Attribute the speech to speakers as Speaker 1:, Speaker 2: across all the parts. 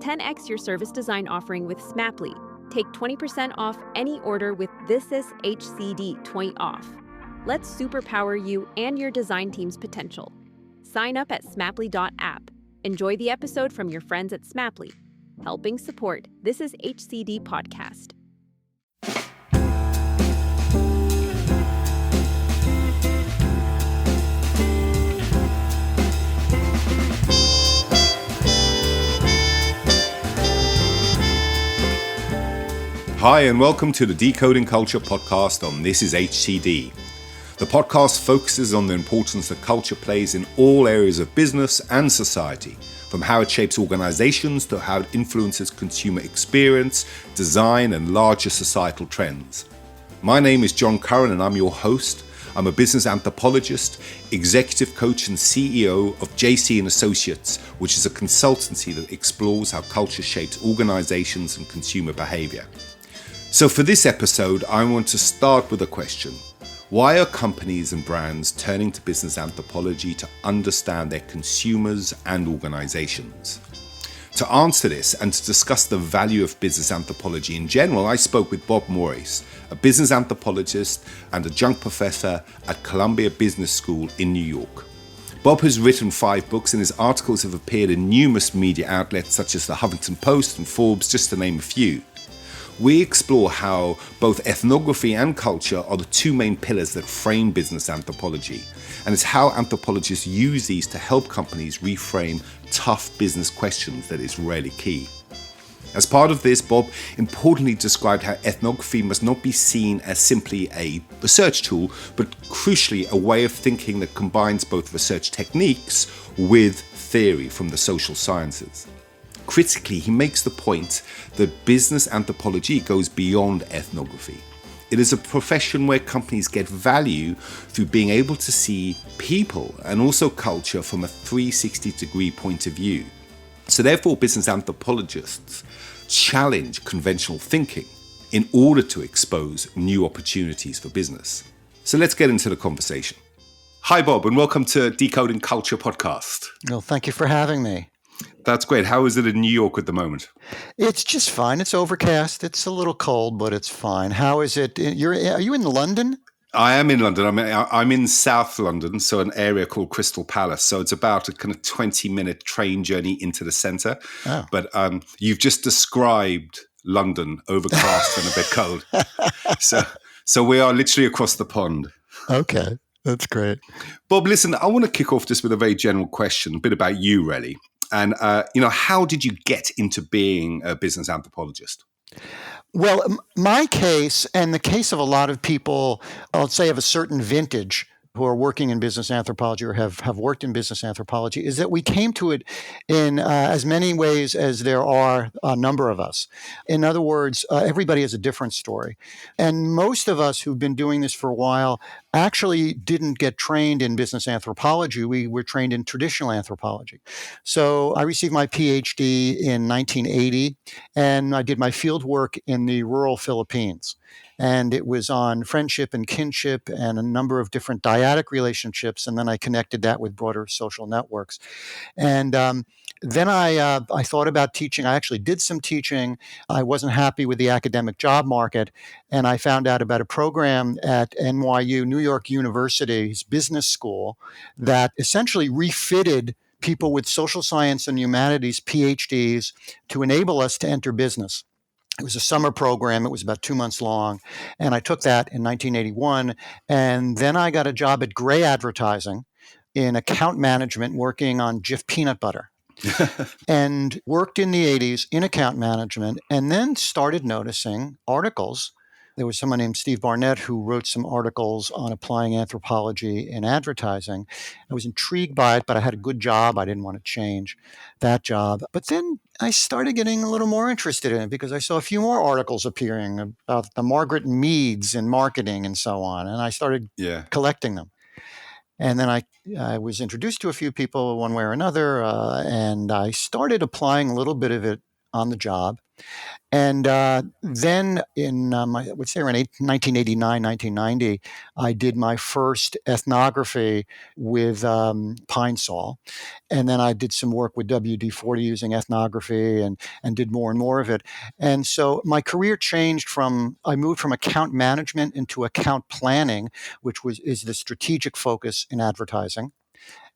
Speaker 1: 10x your service design offering with Smaply. Take 20% off any order with This Is HCD 20 off. Let's superpower you and your design team's potential. Sign up at smaply.app. Enjoy the episode from your friends at Smaply, helping support This Is HCD podcast.
Speaker 2: Hi, and welcome to the Decoding Culture Podcast on This Is HCD. The podcast focuses on the importance that culture plays in all areas of business and society, from how it shapes organizations to how it influences consumer experience, design, and larger societal trends. My name is John Curran, and I'm your host. I'm a business anthropologist, executive coach, and CEO of JC & Associates, which is a consultancy that explores how culture shapes organizations and consumer behavior. So for this episode, I want to start with a question. Why are companies and brands turning to business anthropology to understand their consumers and organizations? To answer this and to discuss the value of business anthropology in general, I spoke with Bob Morais, a business anthropologist and adjunct professor at Columbia Business School in New York. Bob has written 5 books, and his articles have appeared in numerous media outlets such as the Huffington Post and Forbes, just to name a few. We explore how both ethnography and culture are the 2 main pillars that frame business anthropology, and it's how anthropologists use these to help companies reframe tough business questions that is really key. As part of this, Bob importantly described how ethnography must not be seen as simply a research tool, but crucially a way of thinking that combines both research techniques with theory from the social sciences. Critically, he makes the point that business anthropology goes beyond ethnography. It is a profession where companies get value through being able to see people and also culture from a 360-degree point of view. So therefore, business anthropologists challenge conventional thinking in order to expose new opportunities for business. So let's get into the conversation. Hi, Bob, and welcome to Decoding Culture Podcast.
Speaker 3: Well, thank you for having me.
Speaker 2: That's great. How is it in New York at the moment?
Speaker 3: It's just fine. It's overcast. It's a little cold, but it's fine. How is it? Are you in London?
Speaker 2: I am in London. I'm in South London, so an area called Crystal Palace. So it's about a kind of 20-minute train journey into the centre. Oh. But you've just described London, overcast and a bit cold. So we are literally across the pond.
Speaker 3: Okay, that's great.
Speaker 2: Bob, listen, I want to kick off just with a very general question, a bit about you, really. And, how did you get into being a business anthropologist?
Speaker 3: Well, my case and the case of a lot of people, I'll say of a certain vintage who are working in business anthropology or have worked in business anthropology, is that we came to it in as many ways as there are a number of us. In other words, everybody has a different story. And most of us who've been doing this for a while actually didn't get trained in business anthropology. We were trained in traditional anthropology. So I received my PhD in 1980, and I did my field work in the rural Philippines. And it was on friendship and kinship and a number of different dyadic relationships. And then I connected that with broader social networks. And then I thought about teaching. I actually did some teaching. I wasn't happy with the academic job market. And I found out about a program at NYU, New York University's business school, that essentially refitted people with social science and humanities PhDs to enable us to enter business. It was a summer program. It was about 2 months long. And I took that in 1981. And then I got a job at Gray Advertising in account management, working on Jif peanut butter. And worked in the 80s in account management, and then started noticing articles. There was someone named Steve Barnett who wrote some articles on applying anthropology in advertising. I was intrigued by it, but I had a good job. I didn't want to change that job. But then I started getting a little more interested in it because I saw a few more articles appearing about the Margaret Meads in marketing and so on. And I started collecting them. And then I was introduced to a few people one way or another, and I started applying a little bit of it on the job. And then I would say around 1989, 1990, I did my first ethnography with pine sol. And then I did some work with WD-40 using ethnography and did more and more of it. And so my career changed I moved from account management into account planning, which is the strategic focus in advertising.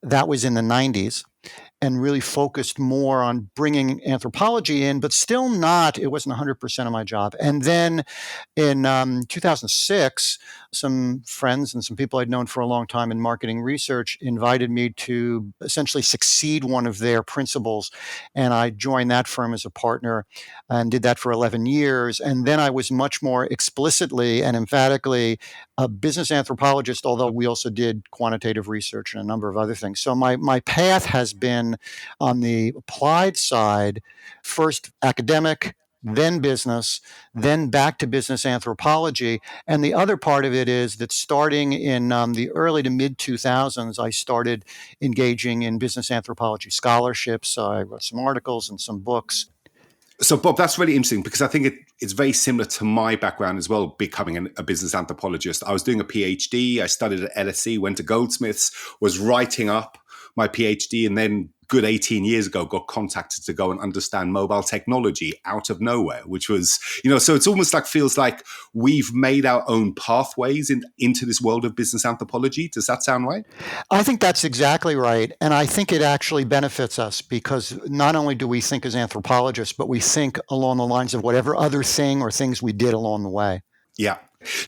Speaker 3: That was in the 90s. And really focused more on bringing anthropology in, but still it wasn't 100% of my job. And then in 2006, some friends and some people I'd known for a long time in marketing research invited me to essentially succeed one of their principals. And I joined that firm as a partner and did that for 11 years. And then I was much more explicitly and emphatically a business anthropologist, although we also did quantitative research and a number of other things. So my path has been on the applied side, first academic, then business, then back to business anthropology. And the other part of it is that starting in the early to mid 2000s, I started engaging in business anthropology scholarships. I wrote some articles and some books.
Speaker 2: So, Bob, that's really interesting because I think it's very similar to my background as well, becoming a business anthropologist. I was doing a PhD. I studied at LSE, went to Goldsmiths, was writing up my PhD, and then good 18 years ago got contacted to go and understand mobile technology out of nowhere, which was, so it's almost feels like we've made our own pathways into this world of business anthropology. Does that sound right?
Speaker 3: I think that's exactly right. And I think it actually benefits us because not only do we think as anthropologists, but we think along the lines of whatever other thing or things we did along the way.
Speaker 2: Yeah.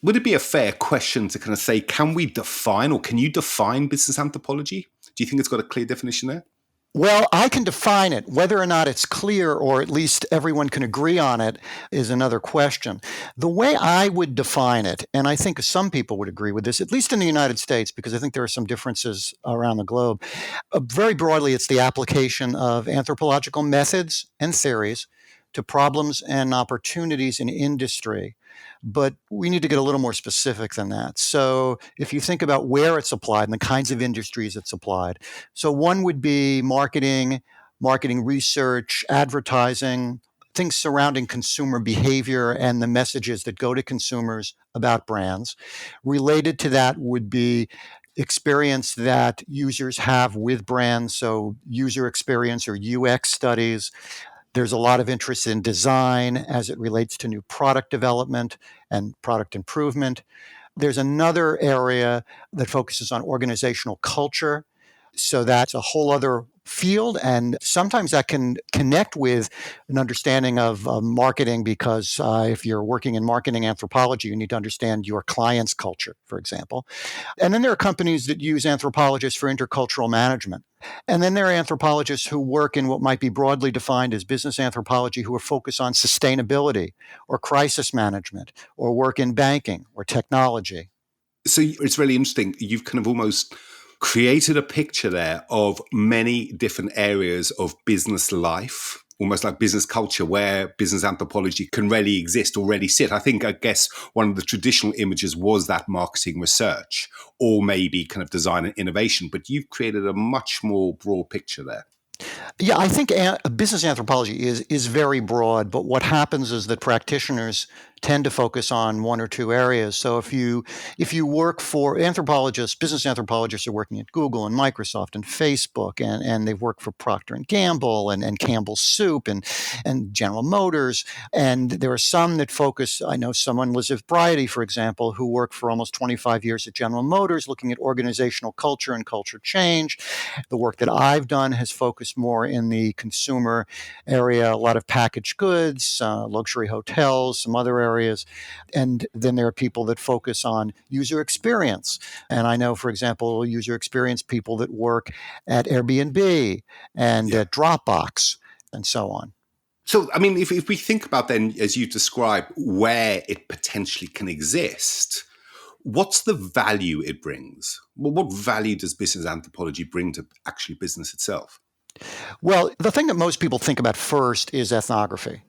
Speaker 2: Would it be a fair question to kind of say, can you define business anthropology? Do you think it's got a clear definition there?
Speaker 3: Well, I can define it. Whether or not it's clear or at least everyone can agree on it is another question. The way I would define it, and I think some people would agree with this, at least in the United States, because I think there are some differences around the globe. Very broadly, it's the application of anthropological methods and theories to problems and opportunities in industry. But we need to get a little more specific than that. So if you think about where it's applied and the kinds of industries it's applied. So one would be marketing research, advertising, things surrounding consumer behavior and the messages that go to consumers about brands. Related to that would be experience that users have with brands, so user experience or UX studies. There's a lot of interest in design as it relates to new product development and product improvement. There's another area that focuses on organizational culture. So that's a whole other field. And sometimes that can connect with an understanding of marketing because if you're working in marketing anthropology, you need to understand your client's culture, for example. And then there are companies that use anthropologists for intercultural management. And then there are anthropologists who work in what might be broadly defined as business anthropology who are focused on sustainability or crisis management or work in banking or technology.
Speaker 2: So it's really interesting. You've kind of almost created a picture there of many different areas of business life, almost like business culture, where business anthropology can really exist or really sit. I guess one of the traditional images was that marketing research or maybe kind of design and innovation, but you've created a much more broad picture there.
Speaker 3: Yeah, I think business anthropology is very broad, but what happens is that practitioners tend to focus on one or two areas. So if you work for anthropologists, business anthropologists are working at Google and Microsoft and Facebook, and they've worked for Procter & Gamble and Campbell's Soup and General Motors. And there are some that focus, I know someone, Elizabeth Bridey, for example, who worked for almost 25 years at General Motors looking at organizational culture and culture change. The work that I've done has focused more in the consumer area, a lot of packaged goods, luxury hotels, some other areas. And then there are people that focus on user experience. And I know, for example, user experience people that work at Airbnb and at Dropbox and so on.
Speaker 2: So, I mean, if we think about then, as you describe, where it potentially can exist, what's the value it brings? Well, what value does business anthropology bring to actually business itself?
Speaker 3: Well, the thing that most people think about first is ethnography.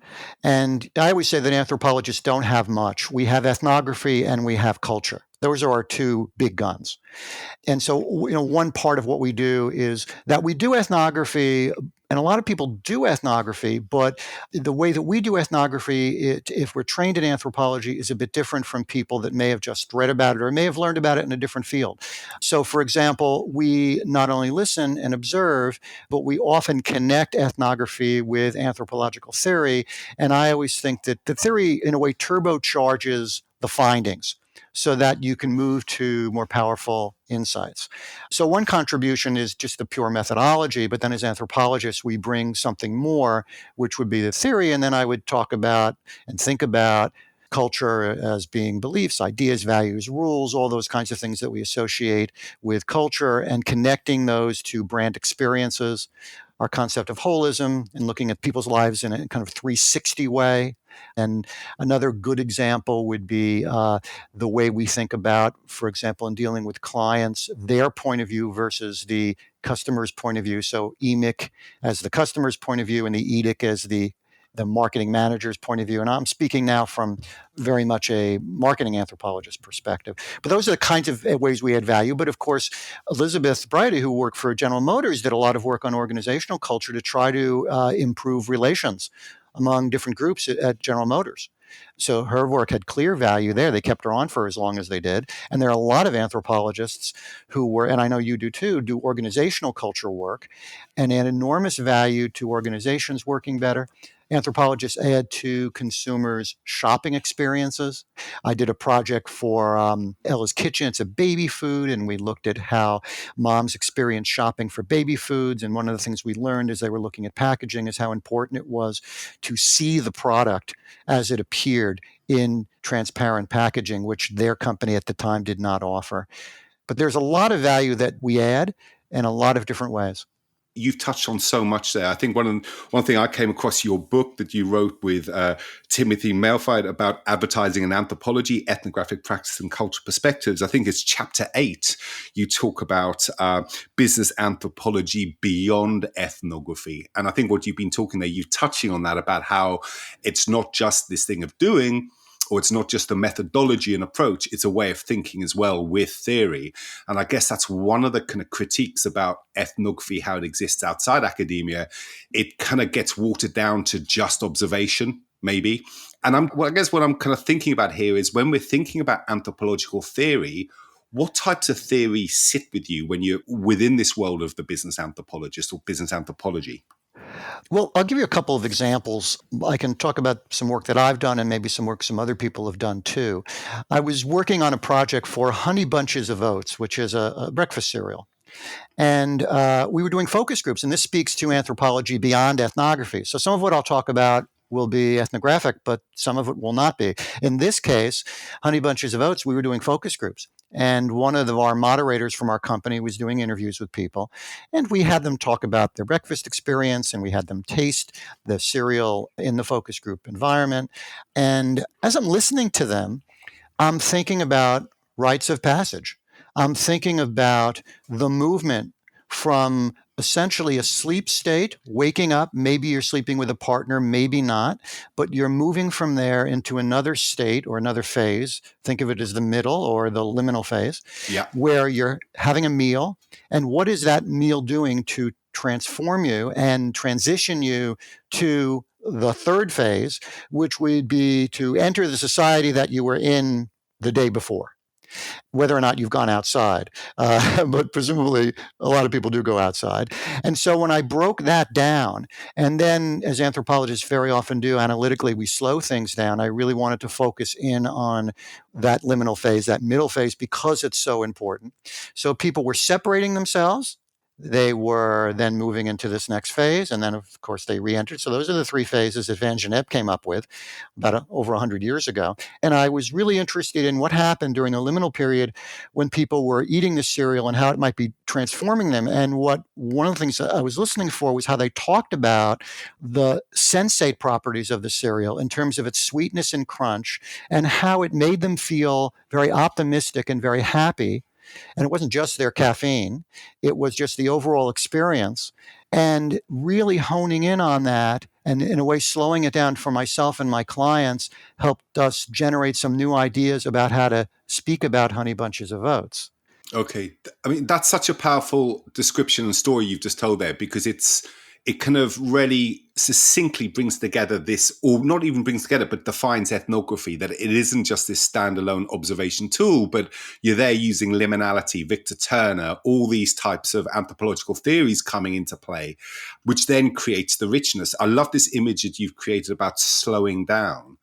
Speaker 3: And I always say that anthropologists don't have much. We have ethnography and we have culture. Those are our two big guns. And so, one part of what we do is that we do ethnography And a lot of people do ethnography, but the way that we do ethnography, if we're trained in anthropology, is a bit different from people that may have just read about it or may have learned about it in a different field. So, for example, we not only listen and observe, but we often connect ethnography with anthropological theory. And I always think that the theory, in a way, turbocharges the findings so that you can move to more powerful insights. So one contribution is just the pure methodology, but then as anthropologists, we bring something more, which would be the theory. And then I would talk about and think about culture as being beliefs, ideas, values, rules, all those kinds of things that we associate with culture, and connecting those to brand experiences, our concept of holism, and looking at people's lives in a kind of 360 way. And another good example would be the way we think about, for example, in dealing with clients, their point of view versus the customer's point of view. So EMIC as the customer's point of view and the EDIC as the marketing manager's point of view. And I'm speaking now from very much a marketing anthropologist perspective. But those are the kinds of ways we add value. But of course, Elizabeth Bridey, who worked for General Motors, did a lot of work on organizational culture to try to improve relations among different groups at General Motors. So her work had clear value there. They kept her on for as long as they did. And there are a lot of anthropologists who were, and I know you do too, do organizational culture work and add enormous value to organizations working better. Anthropologists add to consumers' shopping experiences. I did a project for Ella's Kitchen. It's a baby food, and we looked at how moms experience shopping for baby foods. And one of the things we learned as they were looking at packaging is how important it was to see the product as it appeared in transparent packaging, which their company at the time did not offer. But there's a lot of value that we add in a lot of different ways.
Speaker 2: You've touched on so much there. I think one thing I came across your book that you wrote with Timothy Malphite about advertising and anthropology, ethnographic practice and cultural perspectives. I think it's chapter 8. You talk about business anthropology beyond ethnography. And I think what you've been talking there, you're touching on that about how it's not just this thing of doing, or it's not just a methodology and approach, it's a way of thinking as well with theory. And I guess that's one of the kind of critiques about ethnography, how it exists outside academia. It kind of gets watered down to just observation, maybe. And I guess what I'm kind of thinking about here is when we're thinking about anthropological theory, what types of theories sit with you when you're within this world of the business anthropologist or business anthropology?
Speaker 3: Well, I'll give you a couple of examples. I can talk about some work that I've done and maybe some work some other people have done too. I was working on a project for Honey Bunches of Oats, which is a breakfast cereal. And we were doing focus groups, and this speaks to anthropology beyond ethnography. So some of what I'll talk about will be ethnographic, but some of it will not be. In this case, Honey Bunches of Oats, we were doing focus groups. And one of our moderators from our company was doing interviews with people. And we had them talk about their breakfast experience, and we had them taste the cereal in the focus group environment. And as I'm listening to them, I'm thinking about rites of passage. I'm thinking about the movement from essentially a sleep state, waking up, maybe you're sleeping with a partner, maybe not, but you're moving from there into another state or another phase. Think of it as the middle or the liminal phase, where you're having a meal. And what is that meal doing to transform you and transition you to the third phase, which would be to enter the society that you were in the day before? Whether or not you've gone outside. But presumably a lot of people do go outside. And so when I broke that down, and then as anthropologists very often do, analytically, we slow things down, I really wanted to focus in on that liminal phase, that middle phase, because it's so important. So people were separating themselves. They were then moving into this next phase, and then, of course, they re-entered. So those are the three phases that Van Genep came up with about over 100 years ago. And I was really interested in what happened during the liminal period when people were eating the cereal and how it might be transforming them. And what one of the things that I was listening for was how they talked about the sensate properties of the cereal in terms of its sweetness and crunch, and how it made them feel very optimistic and very happy. And it wasn't just their caffeine, it was just the overall experience. And really honing in on that and in a way slowing it down for myself and my clients helped us generate some new ideas about how to speak about Honey Bunches of Oats.
Speaker 2: Okay. I mean, that's such a powerful description and story you've just told there, because it's it kind of really succinctly brings together this, or not even brings together, but defines ethnography, that it isn't just this standalone observation tool, but you're there using liminality, Victor Turner, all these types of anthropological theories coming into play, which then creates the richness. I love this image that you've created about slowing down.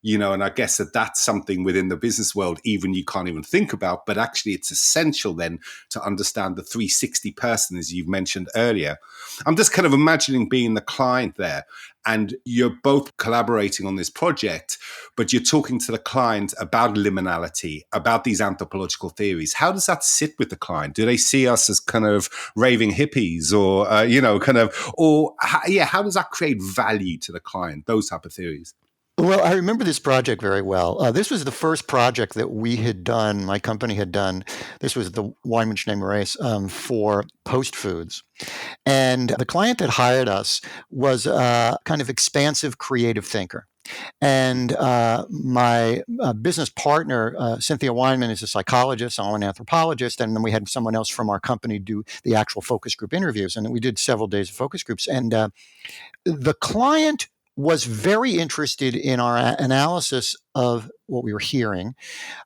Speaker 2: And I guess that's something within the business world, even you can't even think about, but actually it's essential then to understand the 360 person, as you've mentioned earlier. I'm just kind of imagining being the client there, and you're both collaborating on this project, but you're talking to the client about liminality, about these anthropological theories. How does that sit with the client? Do they see us as kind of raving hippies or, how does that create value to the client, those type of theories?
Speaker 3: Well, I remember this project very well. This was the first project that we had done, my company had done. This was the wine named Morais for Post Foods. And the client that hired us was a kind of expansive creative thinker. And my business partner, Cynthia Weinman, is a psychologist. I'm an anthropologist. And then we had someone else from our company do the actual focus group interviews. And we did several days of focus groups. And the client was very interested in our analysis of what we were hearing.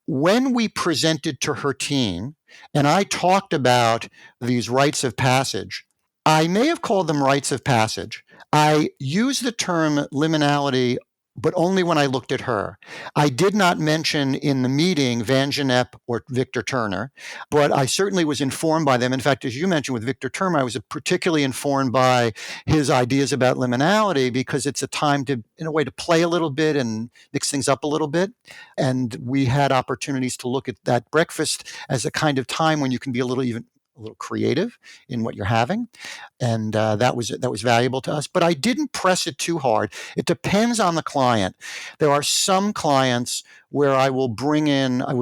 Speaker 3: When we presented to her team, and I talked about these rites of passage, I may have called them rites of passage. I used the term liminality, but only when I looked at her. I did not mention in the meeting Van Genep or Victor Turner, but I certainly was informed by them. In fact, as you mentioned with Victor Turner, I was particularly informed by his ideas about liminality, because it's a time to, in a way, to play a little bit and mix things up a little bit. And we had opportunities to look at that breakfast as a kind of time when you can be a little creative in what you're having. And that was valuable to us. But I didn't press it too hard. It depends on the client. There are some clients where I would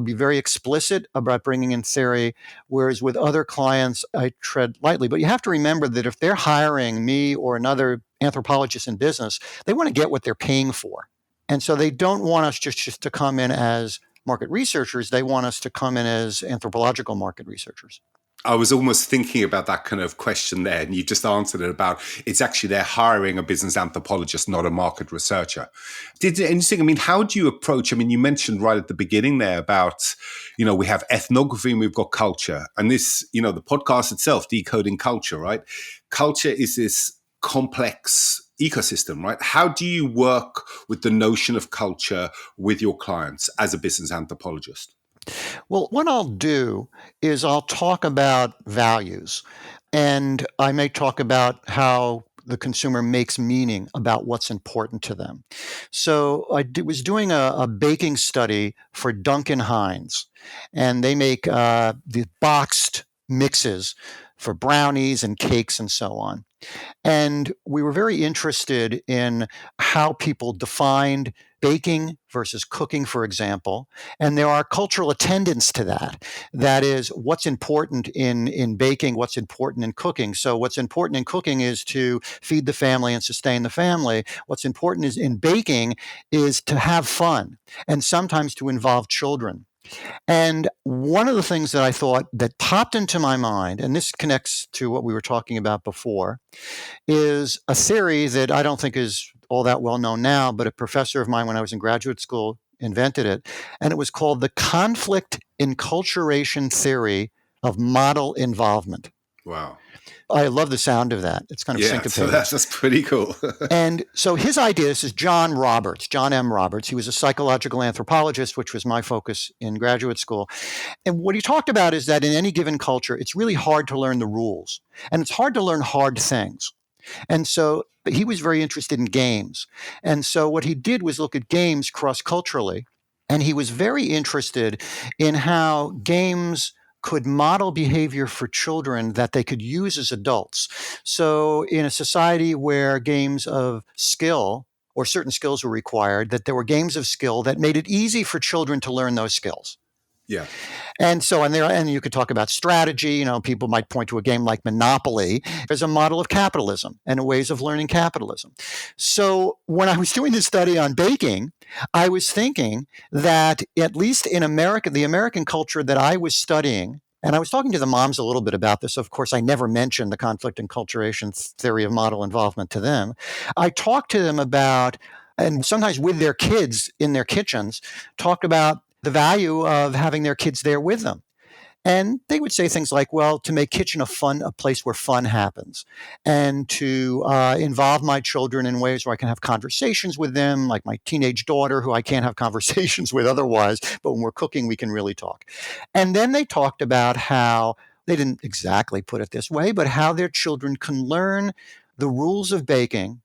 Speaker 3: be very explicit about bringing in theory, whereas with other clients, I tread lightly. But you have to remember that if they're hiring me or another anthropologist in business, they want to get what they're paying for. And so they don't want us just to come in as market researchers. They want us to come in as anthropological market researchers.
Speaker 2: I was almost thinking about that kind of question there, and you just answered it about it's actually they're hiring a business anthropologist, not a market researcher. How do you approach, you mentioned right at the beginning there about, we have ethnography and we've got culture. And this, the podcast itself, Decoding Culture, right? Culture is this complex ecosystem, right? How do you work with the notion of culture with your clients as a business anthropologist?
Speaker 3: Well, what I'll do is I'll talk about values, and I may talk about how the consumer makes meaning about what's important to them. So I was doing a baking study for Duncan Hines, and they make the boxed mixes for brownies and cakes and so on. And we were very interested in how people defined baking versus cooking, for example. And there are cultural attendants to that. That is, what's important in baking, what's important in cooking. So what's important in cooking is to feed the family and sustain the family. What's important is in baking is to have fun, and sometimes to involve children. And one of the things that I thought that popped into my mind, and this connects to what we were talking about before, is a theory that I don't think is all that well known now, but a professor of mine when I was in graduate school invented it. And it was called the conflict enculturation theory of model involvement.
Speaker 2: Wow.
Speaker 3: I love the sound of that. It's kind of syncopated.
Speaker 2: So that's pretty cool.
Speaker 3: And so his idea, this is John M. Roberts. He was a psychological anthropologist, which was my focus in graduate school. And what he talked about is that in any given culture, it's really hard to learn the rules. And it's hard to learn hard things. And so he was very interested in games. And so what he did was look at games cross-culturally. And he was very interested in how games could model behavior for children that they could use as adults. So in a society where games of skill or certain skills were required, that there were games of skill that made it easy for children to learn those skills.
Speaker 2: Yeah.
Speaker 3: And so, and you could talk about strategy. People might point to a game like Monopoly as a model of capitalism and ways of learning capitalism. So when I was doing this study on baking, I was thinking that at least in America, the American culture that I was studying And I was talking to the moms a little bit about this. Of course, I never mentioned the conflict enculturation theory of model involvement to them. I talked to them about, and sometimes with their kids in their kitchens, talked about the value of having their kids there with them. And they would say things like, well, to make kitchen a place where fun happens, and to involve my children in ways where I can have conversations with them, like my teenage daughter, who I can't have conversations with otherwise, but when we're cooking, we can really talk. And then they talked about how, they didn't exactly put it this way, but how their children can learn the rules of baking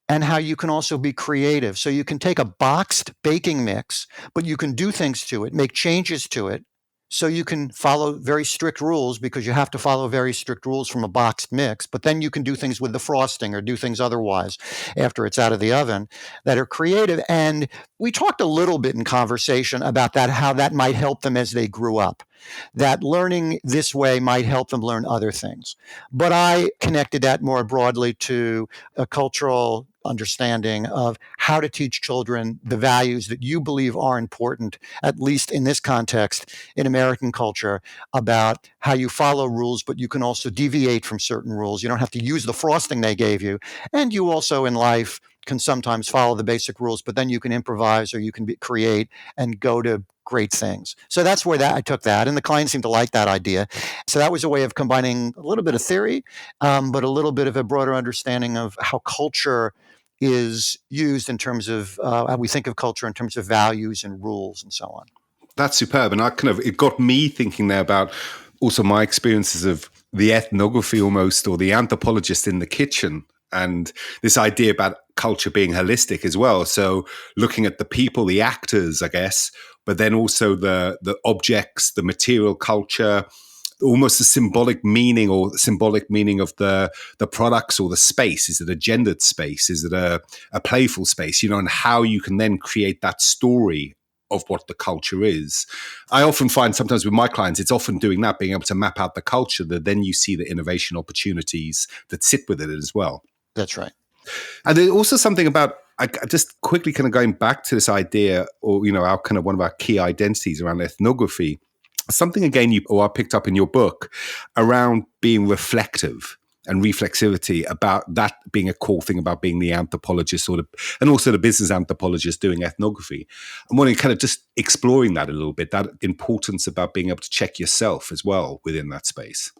Speaker 3: and how you can also be creative. So you can take a boxed baking mix, but you can do things to it, make changes to it. So you can follow very strict rules because you have to follow very strict rules from a boxed mix, but then you can do things with the frosting or do things otherwise after it's out of the oven that are creative. And we talked a little bit in conversation about that, how that might help them as they grew up, that learning this way might help them learn other things. But I connected that more broadly to a cultural understanding of how to teach children the values that you believe are important, at least in this context, in American culture, about how you follow rules, but you can also deviate from certain rules. You don't have to use the frosting they gave you. And you also in life can sometimes follow the basic rules, but then you can improvise or you can create and go to great things. So that's where I took that. And the clients seemed to like that idea. So that was a way of combining a little bit of theory, but a little bit of a broader understanding of how culture is used in terms of how we think of culture in terms of values and rules and so on.
Speaker 2: That's superb. And it got me thinking there about also my experiences of the ethnography almost, or the anthropologist in the kitchen, and this idea about culture being holistic as well. So looking at the people, the actors, I guess, but then also the objects, the material culture, almost the symbolic meaning of the products or the space. Is it a gendered space? Is it a playful space? And how you can then create that story of what the culture is. I often find sometimes with my clients, it's often doing that, being able to map out the culture, that then you see the innovation opportunities that sit with it as well.
Speaker 3: That's right.
Speaker 2: And there's also something about, I just quickly kind of going back to this idea, or, our kind of one of our key identities around ethnography, something again I picked up in your book around being reflective and reflexivity, about that being a core thing about being the anthropologist and also the business anthropologist doing ethnography. I'm wondering, kind of just exploring that a little bit, that importance about being able to check yourself as well within that space.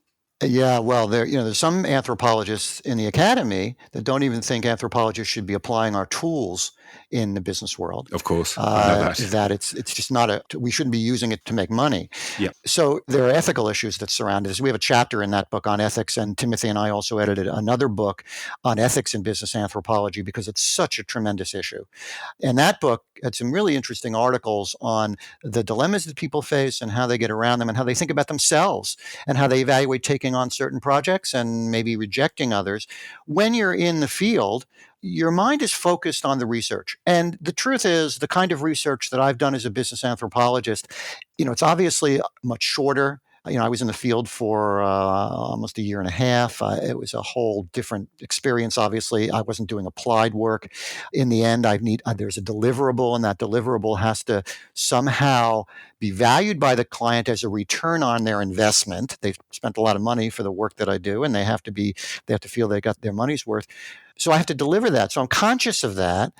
Speaker 3: Yeah, well, there's some anthropologists in the academy that don't even think anthropologists should be applying our tools in the business world.
Speaker 2: Of course, I know
Speaker 3: that it's just not we shouldn't be using it to make money.
Speaker 2: Yeah.
Speaker 3: So there are ethical issues that surround this. We have a chapter in that book on ethics, and Timothy and I also edited another book on ethics in business anthropology because it's such a tremendous issue. And that book had some really interesting articles on the dilemmas that people face and how they get around them and how they think about themselves and how they evaluate taking on certain projects and maybe rejecting others. When you're in the field, your mind is focused on the research. And the truth is, the kind of research that I've done as a business anthropologist, it's obviously much shorter. I was in the field for almost a year and a half. It was a whole different experience. Obviously, I wasn't doing applied work. In the end, there's a deliverable, and that deliverable has to somehow be valued by the client as a return on their investment. They've spent a lot of money for the work that I do, and they have to feel they got their money's worth. So I have to deliver that. So I'm conscious of that.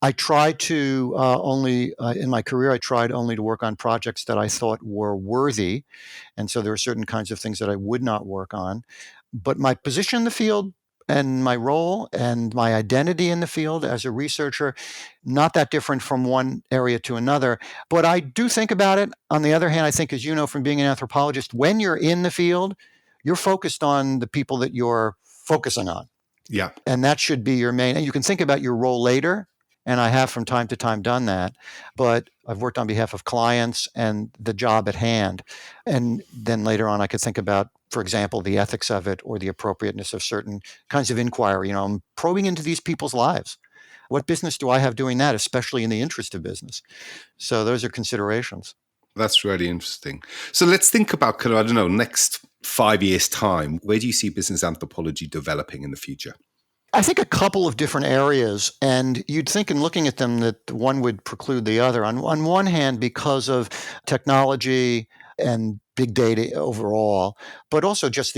Speaker 3: I tried to in my career, I tried only to work on projects that I thought were worthy. And so there were certain kinds of things that I would not work on. But my position in the field and my role and my identity in the field as a researcher, not that different from one area to another. But I do think about it. On the other hand, I think, as you know from being an anthropologist, when you're in the field, you're focused on the people that you're focusing on.
Speaker 2: Yeah.
Speaker 3: And that should be your main, and you can think about your role later. And I have from time to time done that, but I've worked on behalf of clients and the job at hand. And then later on, I could think about, for example, the ethics of it or the appropriateness of certain kinds of inquiry. I'm probing into these people's lives. What business do I have doing that, especially in the interest of business? So those are considerations.
Speaker 2: That's really interesting. So let's think about kind of, next 5 years' time. Where do you see business anthropology developing in the future?
Speaker 3: I think a couple of different areas, and you'd think in looking at them that one would preclude the other. On one hand, because of technology and big data overall, but also just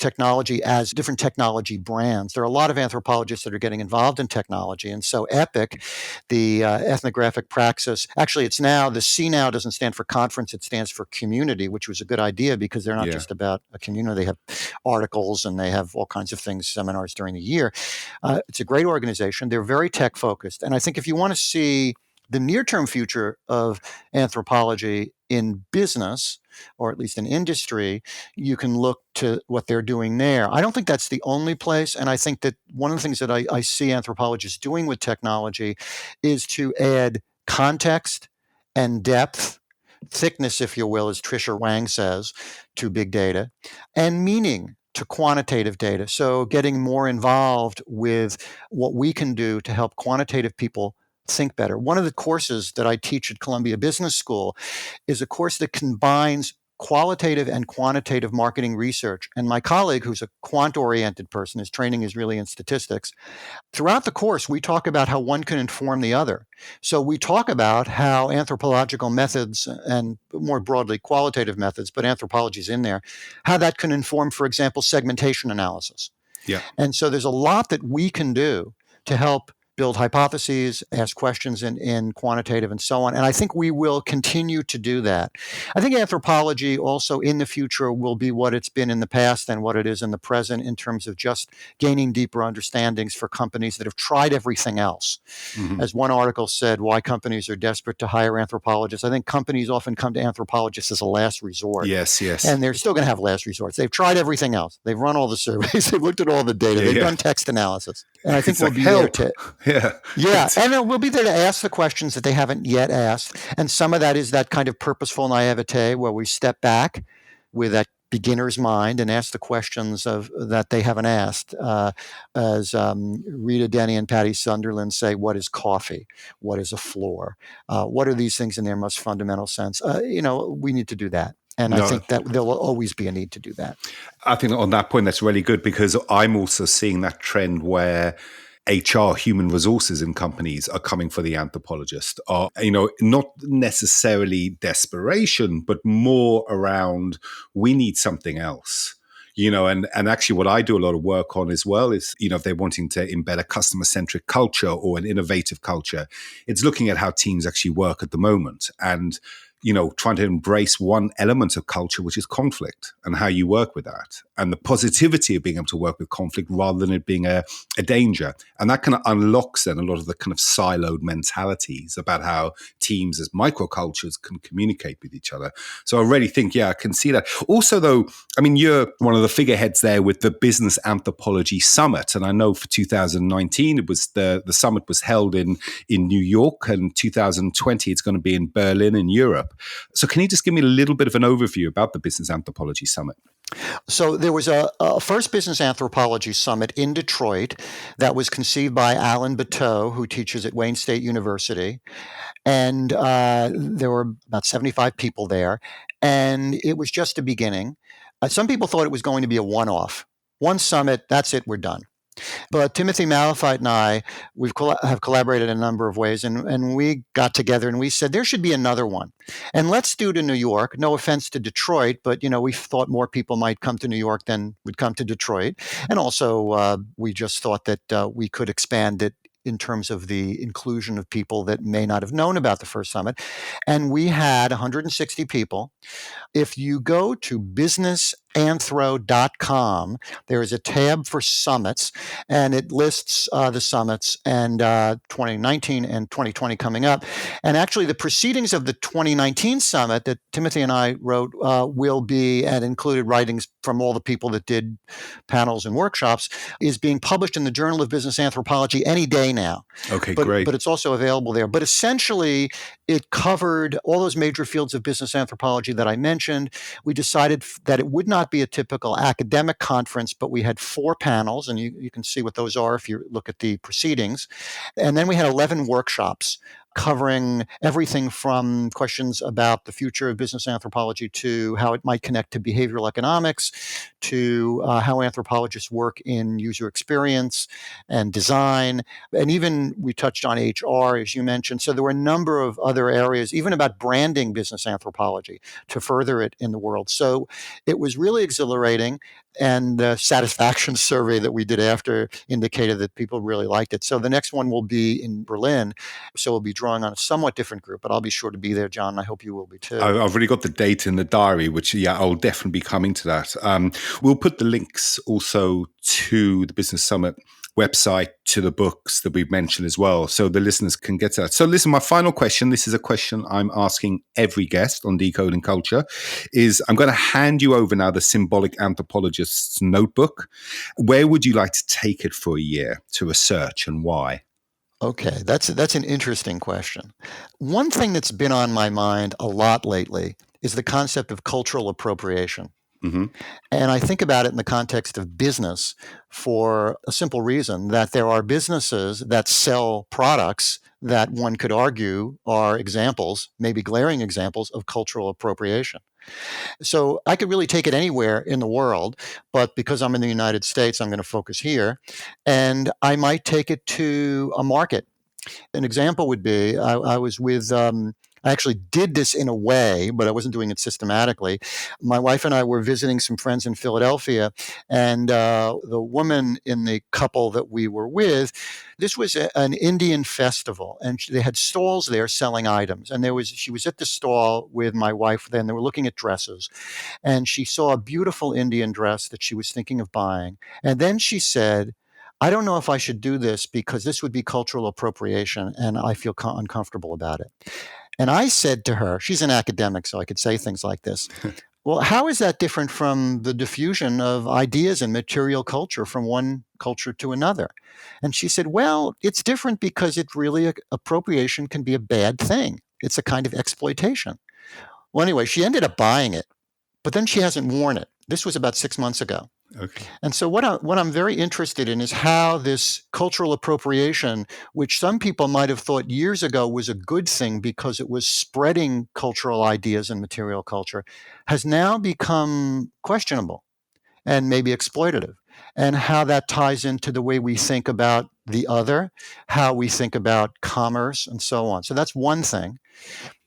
Speaker 3: technology as different technology brands. There are a lot of anthropologists that are getting involved in technology. And so EPIC, the ethnographic praxis, actually it's now, the C now doesn't stand for conference, it stands for community, which was a good idea because they're not just about a community. They have articles and they have all kinds of things, seminars during the year. It's a great organization. They're very tech focused. And I think if you want to see the near-term future of anthropology in business, or at least in industry, you can look to what they're doing there. I don't think that's the only place. And I think that one of the things that I see anthropologists doing with technology is to add context and depth, thickness, if you will, as Tricia Wang says, to big data, and meaning to quantitative data. So getting more involved with what we can do to help quantitative people think better. One of the courses that I teach at Columbia Business School is a course that combines qualitative and quantitative marketing research. And my colleague, who's a quant-oriented person, his training is really in statistics. Throughout the course, we talk about how one can inform the other. So we talk about how anthropological methods, and more broadly qualitative methods, but anthropology is in there, how that can inform, for example, segmentation analysis.
Speaker 2: Yeah.
Speaker 3: And so there's a lot that we can do to help build hypotheses, ask questions in quantitative and so on. And I think we will continue to do that. I think anthropology also in the future will be what it's been in the past and what it is in the present in terms of just gaining deeper understandings for companies that have tried everything else. Mm-hmm. As one article said, why companies are desperate to hire anthropologists. I think companies often come to anthropologists as a last resort.
Speaker 2: Yes.
Speaker 3: And they're still going to have last resorts. They've tried everything else. They've run all the surveys. They've looked at all the data. They've done text analysis. And I think we'll be there to... Yeah. And we'll be there to ask the questions that they haven't yet asked. And some of that is that kind of purposeful naivete where we step back with that beginner's mind and ask the questions that they haven't asked. As Rita Denny and Patty Sunderland say, what is coffee? What is a floor? What are these things in their most fundamental sense? We need to do that. And I think that there will always be a need to do that.
Speaker 2: I think on that point, that's really good because I'm also seeing that trend where HR, human resources in companies are coming for the anthropologist, not necessarily desperation, but more around we need something else. And actually what I do a lot of work on as well is, if they're wanting to embed a customer-centric culture or an innovative culture, it's looking at how teams actually work at the moment and trying to embrace one element of culture, which is conflict and how you work with that and the positivity of being able to work with conflict rather than it being a danger. And that kind of unlocks then a lot of the kind of siloed mentalities about how teams as microcultures can communicate with each other. So I really think, I can see that. Also, though, you're one of the figureheads there with the Business Anthropology Summit. And I know for 2019, it was the summit was held in New York, and 2020, it's going to be in Berlin in Europe. So can you just give me a little bit of an overview about the Business Anthropology Summit?
Speaker 3: So there was a first Business Anthropology Summit in Detroit that was conceived by Alan Bateau, who teaches at Wayne State University. And there were about 75 people there. And it was just a beginning. Some people thought it was going to be a one-off. One summit, that's it, we're done. But Timothy Malafite and I, have collaborated in a number of ways, and we got together and we said there should be another one. And let's do it in New York. No offense to Detroit, but we thought more people might come to New York than would come to Detroit. And also we just thought that we could expand it in terms of the inclusion of people that may not have known about the first summit. And we had 160 people. If you go to businessanthro.com, there is a tab for summits, and it lists the summits and 2019 and 2020 coming up. And actually, the proceedings of the 2019 summit that Timothy and I wrote will be, and included writings from all the people that did panels and workshops, is being published in the Journal of Business Anthropology any day now.
Speaker 2: Okay,
Speaker 3: great.
Speaker 2: But
Speaker 3: But it's also available there. But essentially, it covered all those major fields of business anthropology that I mentioned. We decided that it would not be a typical academic conference, but we had 4 panels, and you can see what those are if you look at the proceedings. And then we had 11 workshops covering everything from questions about the future of business anthropology to how it might connect to behavioral economics, to how anthropologists work in user experience and design. And even we touched on HR, as you mentioned. So there were a number of other areas, even about branding business anthropology to further it in the world. So it was really exhilarating. And the satisfaction survey that we did after indicated that people really liked it. So the next one will be in Berlin. So we'll be drawing on a somewhat different group, but I'll be sure to be there, John. I hope you will be too.
Speaker 2: I've already got the date in the diary, which, I'll definitely be coming to that. We'll put the links also to the Business Summit website, to the books that we've mentioned as well, so the listeners can get to that. So listen, my final question, this is a question I'm asking every guest on Decoding Culture, is I'm going to hand you over now the Symbolic Anthropologist's notebook. Where would you like to take it for a year to research, and why?
Speaker 3: Okay, that's an interesting question. One thing that's been on my mind a lot lately is the concept of cultural appropriation.
Speaker 2: Mm-hmm.
Speaker 3: And I think about it in the context of business for a simple reason, that there are businesses that sell products that one could argue are examples, maybe glaring examples of cultural appropriation. So I could really take it anywhere in the world, but because I'm in the United States, I'm going to focus here. And I might take it to a market. An example would be I was with I actually did this in a way, but I wasn't doing it systematically. My wife and I were visiting some friends in Philadelphia, and the woman in the couple that we were with, this was an Indian festival, and they had stalls there selling items. And she was at the stall with my wife then. They were looking at dresses, and she saw a beautiful Indian dress that she was thinking of buying. And then she said, I don't know if I should do this because this would be cultural appropriation, and I feel uncomfortable about it. And I said to her, she's an academic, so I could say things like this. Well, how is that different from the diffusion of ideas and material culture from one culture to another? And she said, well, it's different because appropriation can be a bad thing. It's a kind of exploitation. Well, anyway, she ended up buying it, but then she hasn't worn it. This was about 6 months ago.
Speaker 2: Okay.
Speaker 3: And so what I'm very interested in is how this cultural appropriation, which some people might have thought years ago was a good thing because it was spreading cultural ideas and material culture, has now become questionable and maybe exploitative, and how that ties into the way we think about the other, how we think about commerce, and so on. So that's one thing.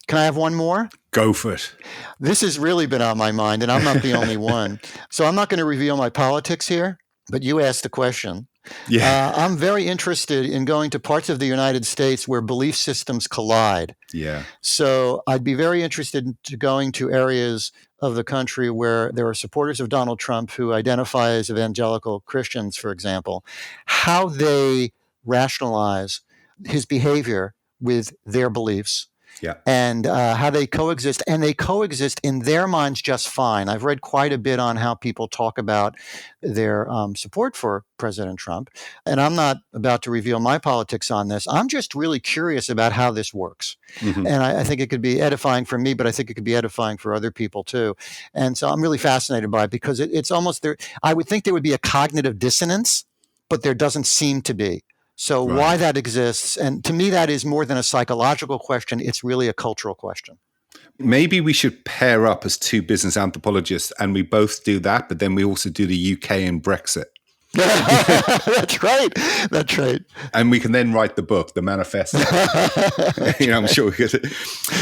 Speaker 3: Can I have one more?
Speaker 2: Go for it.
Speaker 3: This has really been on my mind, and I'm not the only one. So I'm not going to reveal my politics here, but you asked the question.
Speaker 2: Yeah.
Speaker 3: I'm very interested in going to parts of the United States where belief systems collide.
Speaker 2: Yeah.
Speaker 3: So I'd be very interested in going to areas of the country where there are supporters of Donald Trump who identify as evangelical Christians, for example, how they rationalize his behavior with their beliefs.
Speaker 2: Yeah.
Speaker 3: And how they coexist. And they coexist in their minds just fine. I've read quite a bit on how people talk about their support for President Trump. And I'm not about to reveal my politics on this. I'm just really curious about how this works. Mm-hmm. And I think it could be edifying for me, but I think it could be edifying for other people too. And so I'm really fascinated by it because it's almost there. I would think there would be a cognitive dissonance, but there doesn't seem to be. So
Speaker 2: Right.
Speaker 3: Why that exists, and to me, that is more than a psychological question. It's really a cultural question.
Speaker 2: Maybe we should pair up as two business anthropologists, and we both do that, but then we also do the UK and Brexit.
Speaker 3: That's right. That's right.
Speaker 2: And we can then write the book, the manifesto. I'm sure we could.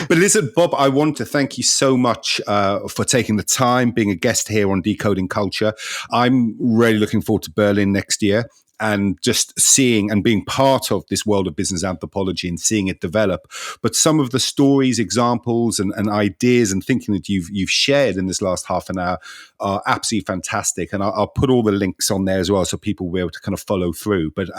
Speaker 2: But listen, Bob, I want to thank you so much for taking the time, being a guest here on Decoding Culture. I'm really looking forward to Berlin next year, and just seeing and being part of this world of business anthropology and seeing it develop. But some of the stories, examples, and ideas and thinking that you've shared in this last half an hour are absolutely fantastic. And I'll put all the links on there as well so people will be able to kind of follow through. But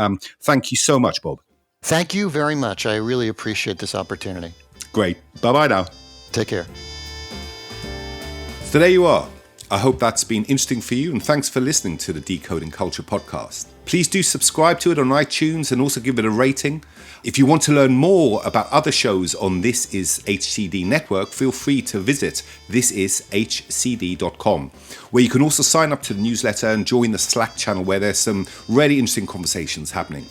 Speaker 2: thank you so much, Bob.
Speaker 3: Thank you very much. I really appreciate this opportunity.
Speaker 2: Great. Bye-bye now.
Speaker 3: Take care.
Speaker 2: So there you are. I hope that's been interesting for you, and thanks for listening to the Decoding Culture podcast. Please do subscribe to it on iTunes and also give it a rating. If you want to learn more about other shows on This Is HCD Network, feel free to visit thisishcd.com, where you can also sign up to the newsletter and join the Slack channel where there's some really interesting conversations happening.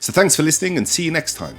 Speaker 2: So thanks for listening, and see you next time.